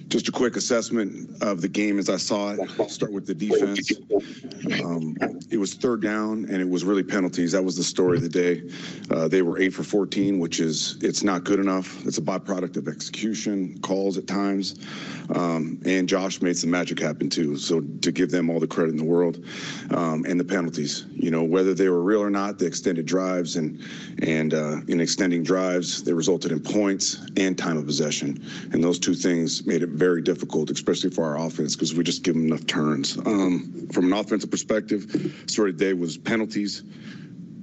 Just a quick assessment of the game as I saw it. Start with the defense. It was third down, and it was really penalties. That was the story of the day. They were 8 for 14, which is, it's not good enough. It's a byproduct of execution, calls at times. And Josh made some magic happen too. So to give them all the credit in the world. And the penalties, you know, whether they were real or not, the extended drives and in extending drives, they resulted in points and time of possession. And those two things made it very difficult, especially for our offense, because we just give them enough turns. From an offensive perspective, story today was penalties,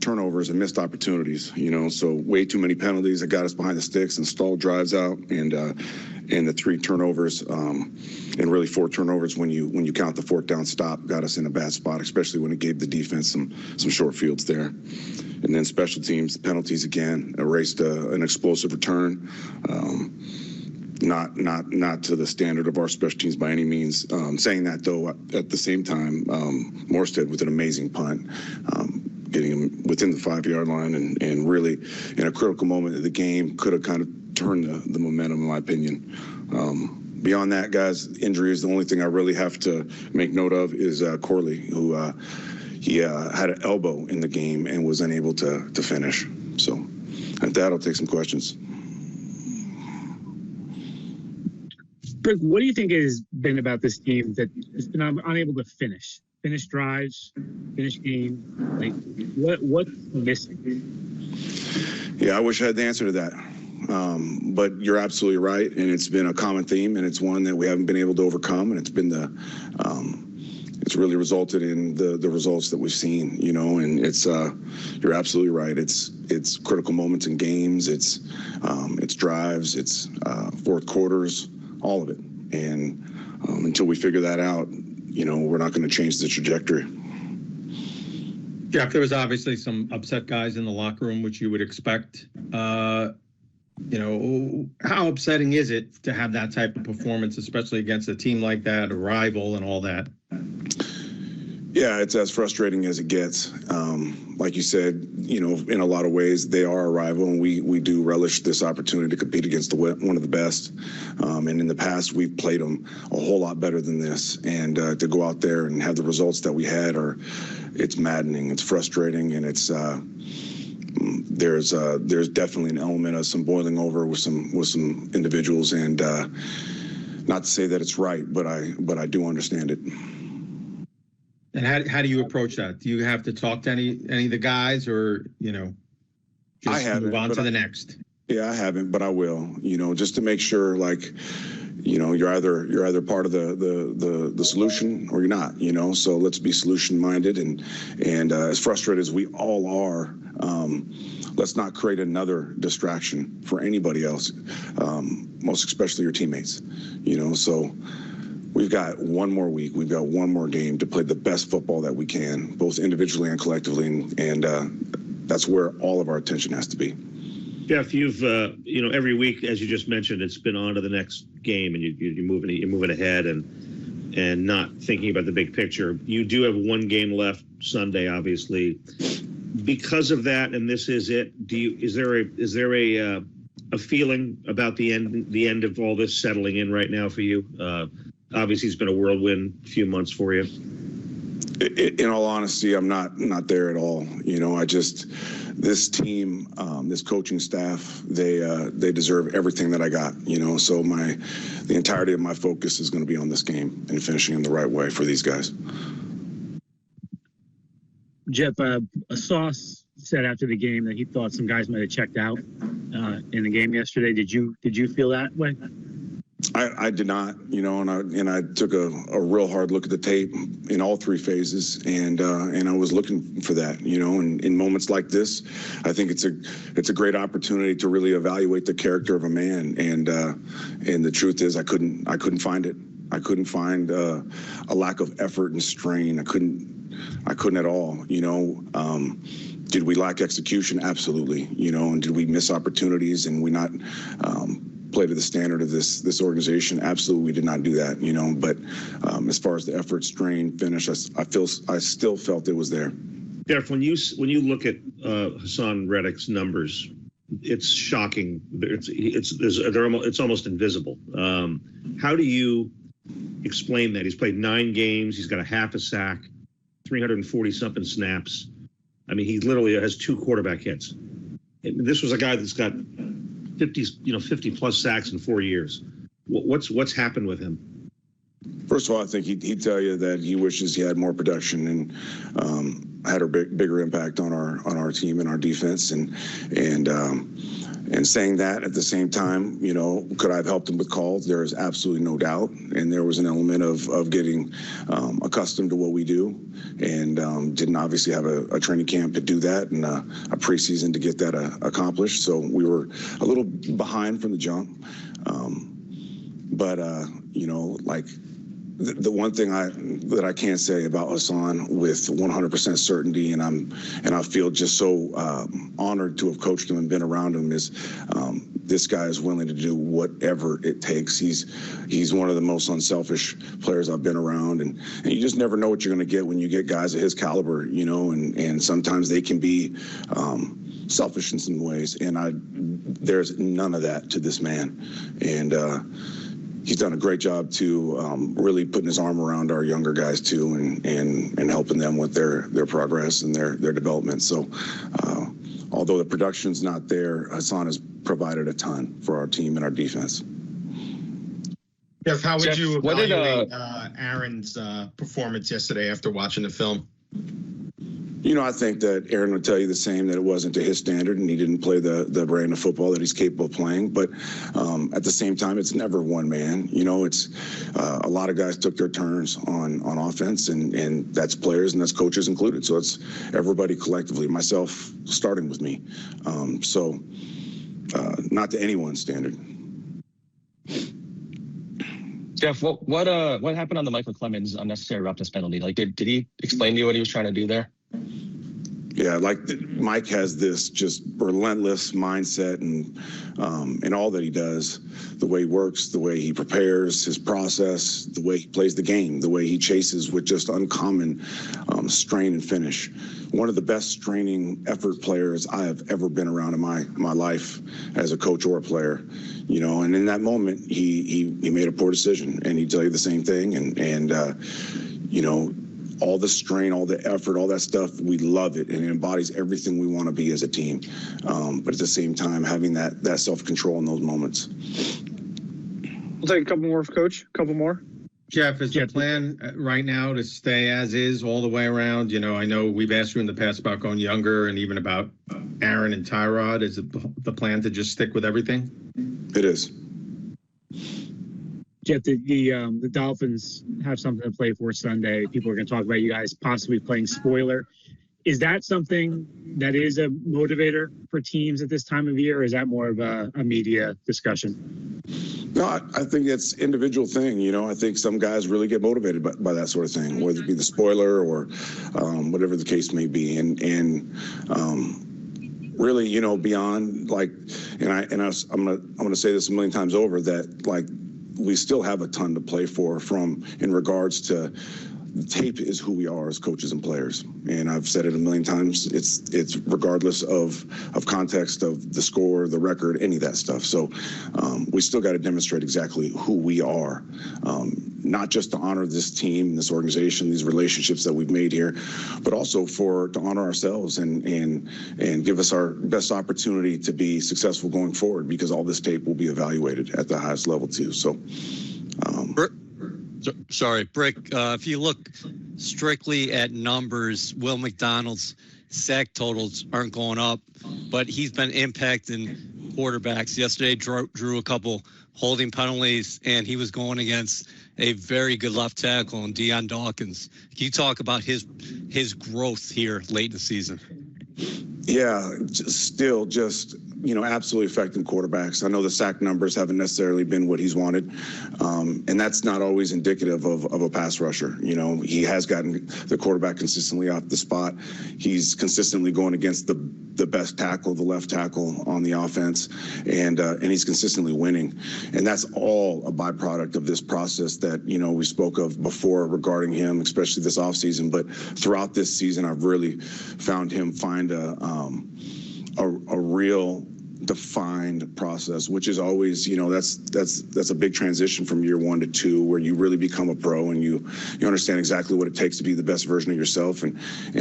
turnovers, and missed opportunities. You know, so way too many penalties that got us behind the sticks and stalled drives out, and the 3 turnovers, and really 4 turnovers when you count the 4th down stop, got us in a bad spot, especially when it gave the defense some short fields there. And then special teams, penalties again, erased an explosive return. Not to the standard of our special teams by any means. Saying that, though, at the same time, Morstead with an amazing punt, getting him within the 5-yard line, and really in a critical moment of the game could have kind of turned the momentum, in my opinion. Beyond that, guys, injuries, the only thing I really have to make note of is Corley, who he had an elbow in the game and was unable to finish. So at that, I'll take some questions. Brick, what do you think has been about this team that has been unable to finish drives, finish game? Like, what's missing? Yeah, I wish I had the answer to that. But you're absolutely right, and it's been a common theme, and it's one that we haven't been able to overcome, and it's been it's really resulted in the results that we've seen, you know. And it's you're absolutely right. It's critical moments in games. It's drives. It's fourth quarters. All of it. And until we figure that out, you know, we're not going to change the trajectory. Jeff, there was obviously some upset guys in the locker room, which you would expect. You know, how upsetting is it to have that type of performance, especially against a team like that, a rival and all that? Yeah, it's as frustrating as it gets. Like you said, you know, in a lot of ways, they are a rival, and we do relish this opportunity to compete against one of the best. And in the past, we've played them a whole lot better than this. And to go out there and have the results that we had it's maddening, it's frustrating, and it's there's definitely an element of some boiling over with some individuals. And not to say that it's right, but I do understand it. And how do you approach that? Do you have to talk to any of the guys, or, you know, just move on to the next? Yeah, I haven't, but I will, you know, just to make sure, like, you know, you're either part of the solution or you're not, you know. So let's be solution minded, and as frustrated as we all are, let's not create another distraction for anybody else, most especially your teammates, you know. So we've got one more week. We've got one more game to play the best football that we can, both individually and collectively, and that's where all of our attention has to be. Jeff, you've you know, every week, as you just mentioned, it's been on to the next game, and you're moving ahead and not thinking about the big picture. You do have one game left Sunday, obviously. Because of that, and this is it. Is there a feeling about the end of all this settling in right now for you? Obviously, it's been a whirlwind few months for you. In all honesty, I'm not there at all. You know, this team, this coaching staff, they deserve everything that I got. You know, so the entirety of my focus is going to be on this game and finishing in the right way for these guys. Jeff, Sauce said after the game that he thought some guys might have checked out in the game yesterday. Did you feel that way? I did not, you know, and I took a real hard look at the tape in all 3 phases, and I was looking for that, you know. And in moments like this, I think it's a great opportunity to really evaluate the character of a man. And the truth is, I couldn't find it. I couldn't find a lack of effort and strain. I couldn't at all, you know. Did we lack execution? Absolutely, you know. And did we miss opportunities and we not play to the standard of this organization? Absolutely, we did not do that, you know. But as far as the effort, strain, finish, I still felt it was there. Jeff, when you look at Hassan Reddick's numbers it's shocking. It's almost invisible. How do you explain that? He's played 9 games. He's got a half a sack, 340 something snaps. I mean, he literally has 2 quarterback hits. This was a guy that's got 50 plus sacks in 4 years. What's happened with him? First of all, I think he'd tell you that he wishes he had more production and had a bigger impact on our team and our defense. And saying that at the same time, could I have helped him with calls? There is absolutely no doubt. And there was an element of getting accustomed to what we do, and didn't obviously have a training camp to do that and a preseason to get that accomplished. So we were a little behind from the jump. But the one thing that I can't say about Hassan with 100% certainty, and I feel just so honored to have coached him and been around him, is this guy is willing to do whatever it takes. He's one of the most unselfish players I've been around, and you just never know what you're going to get when you get guys of his caliber, and sometimes they can be selfish in some ways, and there's none of that to this man, and he's done a great job to really putting his arm around our younger guys too, and helping them with their progress and their development. So although the production's not there, Hassan has provided a ton for our team and our defense. Jeff, how would you what did, evaluate Aaron's performance yesterday after watching the film? I think that Aaron would tell you the same, that it wasn't to his standard and he didn't play the brand of football that he's capable of playing. But at the same time, it's never one man. It's a lot of guys took their turns on offense, and that's players and that's coaches included. So it's everybody collectively, myself starting with me. So not to anyone's standard. Jeff, what happened on the Michael Clemens unnecessary roughness penalty? Like, did he explain to you what he was trying to do there? Yeah, Mike has this just relentless mindset and all that he does, the way he works, the way he prepares, his process, the way he plays the game, the way he chases with just uncommon strain and finish. One of the best straining effort players I have ever been around in my life as a coach or a player. And in that moment, he made a poor decision, and he'd tell you the same thing. And all the strain, all the effort, all that stuff, we love it, and it embodies everything we want to be as a team. But at the same time, having that self-control in those moments. We'll take a couple more, Coach. A couple more. Jeff, is the plan right now to stay as is all the way around? I know we've asked you in the past about going younger and even about Aaron and Tyrod. Is it the plan to just stick with everything? It is. Jeff, the Dolphins have something to play for Sunday. People are going to talk about you guys possibly playing spoiler. Is that something that is a motivator for teams at this time of year, or is that more of a media discussion? No, I think it's individual thing. I think some guys really get motivated by that sort of thing, whether it be the spoiler or whatever the case may be. And really, beyond I'm gonna say this a million times over, that we still have a ton to play for in regards to tape is who we are as coaches and players. And I've said it a million times. It's regardless of context, of the score, the record, any of that stuff. So we still got to demonstrate exactly who we are, not just to honor this team, this organization, these relationships that we've made here, but also to honor ourselves and give us our best opportunity to be successful going forward, because all this tape will be evaluated at the highest level too. So. Sorry, Brick, if you look strictly at numbers, Will McDonald's sack totals aren't going up, but he's been impacting quarterbacks. Yesterday drew a couple holding penalties, and he was going against a very good left tackle in Deion Dawkins. Can you talk about his growth here late in the season? Yeah, still absolutely affecting quarterbacks. I know the sack numbers haven't necessarily been what he's wanted, and that's not always indicative of a pass rusher. He has gotten the quarterback consistently off the spot. He's consistently going against the best tackle, the left tackle on the offense, and he's consistently winning. And that's all a byproduct of this process that, we spoke of before regarding him, especially this offseason. But throughout this season, I've really found him find a real defined process, which is always, that's a big transition from year 1 to 2, where you really become a pro and you understand exactly what it takes to be the best version of yourself. And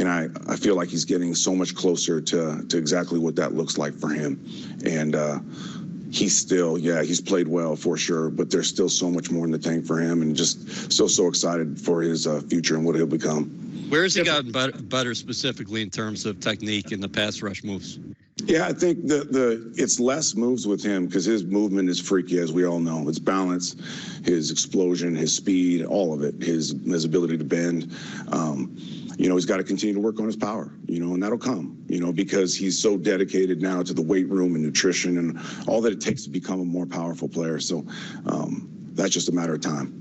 I feel like he's getting so much closer to exactly what that looks like for him. And he's still, he's played well for sure, but there's still so much more in the tank for him, and just so excited for his future and what he'll become. Where has he gotten better specifically in terms of technique in the pass rush moves? Yeah, I think it's less moves with him because his movement is freaky, as we all know. His balance, his explosion, his speed, all of it, his ability to bend. He's got to continue to work on his power, and that'll come, because he's so dedicated now to the weight room and nutrition and all that it takes to become a more powerful player. So that's just a matter of time.